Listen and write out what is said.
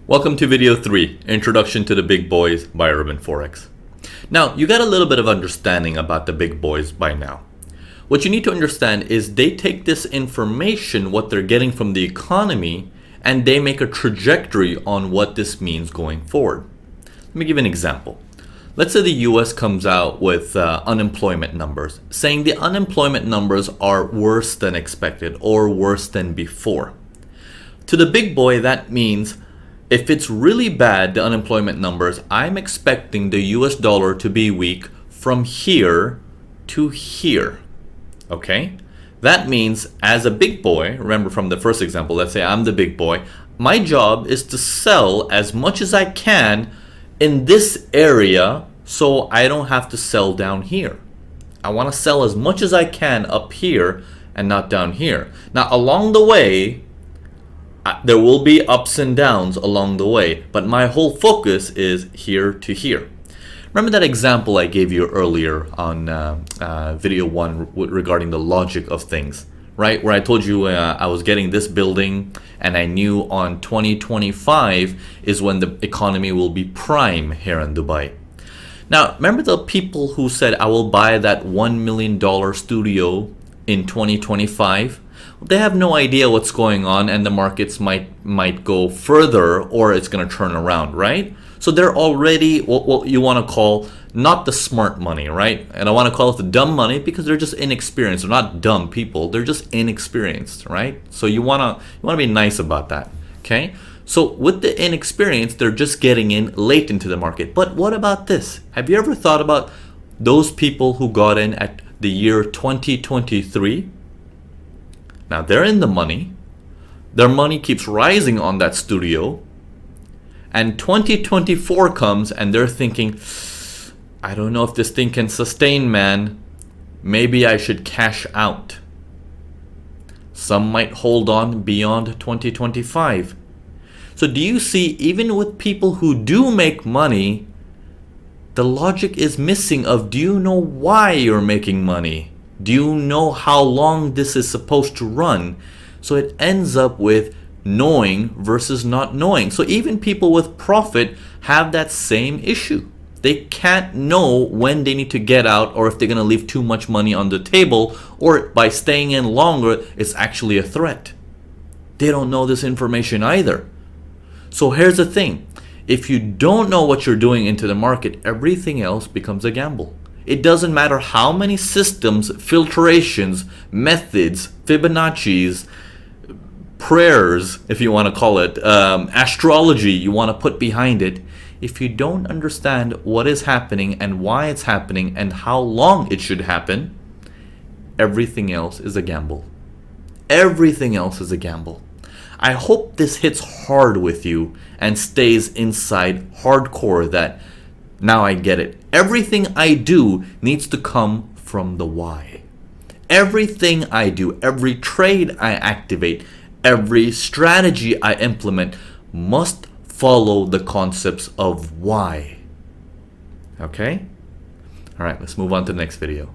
Welcome to video 3, Introduction to the Big Boys by Urban Forex. Now, you got a little bit of understanding about the big boys by now. What you need to understand is they take this information, what they're getting from the economy, and they make a trajectory on what this means going forward. Let me give an example. Let's say the US comes out with unemployment numbers, saying the unemployment numbers are worse than expected or worse than before. To the big boy, that means if it's really bad, the unemployment numbers, I'm expecting the US dollar to be weak from here to here. Okay? That means as a big boy, remember from the first example, let's say I'm the big boy, my job is to sell as much as I can in this area so I don't have to sell down here. I want to sell as much as I can up here and not down here. Now, along the way, there will be ups and downs along the way, but my whole focus is here to here. Remember that example I gave you earlier on video 1 regarding the logic of things, right? Where I told you I was getting this building and I knew on 2025 is when the economy will be prime here in Dubai. Now, remember the people who said I will buy that $1 million studio in 2025? They have no idea what's going on, and the markets might go further, or it's going to turn around, right? So they're already what you want to call not the smart money, right? And I want to call it the dumb money because they're just inexperienced. They're not dumb people. They're just inexperienced, right? So you want to be nice about that, okay? So with the inexperience, they're just getting in late into the market. But what about this? Have you ever thought about those people who got in at the year 2023? Now they're in the money. Their money keeps rising on that studio. And 2024 comes and they're thinking, I don't know if this thing can sustain, man. Maybe I should cash out. Some might hold on beyond 2025. So do you see, even with people who do make money, the logic is missing of, do you know why you're making money? Do you know how long this is supposed to run? So it ends up with knowing versus not knowing. So even people with profit have that same issue. They can't know when they need to get out, or if they're going to leave too much money on the table, or by staying in longer, it's actually a threat. They don't know this information either. So here's the thing. If you don't know what you're doing into the market, everything else becomes a gamble. It doesn't matter how many systems, filtrations, methods, Fibonacci's, prayers, if you want to call it, astrology you want to put behind it. If you don't understand what is happening and why it's happening and how long it should happen, everything else is a gamble. Everything else is a gamble. I hope this hits hard with you and stays inside hardcore, that now I get it. Everything I do needs to come from the why. Everything I do, every trade I activate, every strategy I implement must follow the concepts of why. Okay? All right, let's move on to the next video.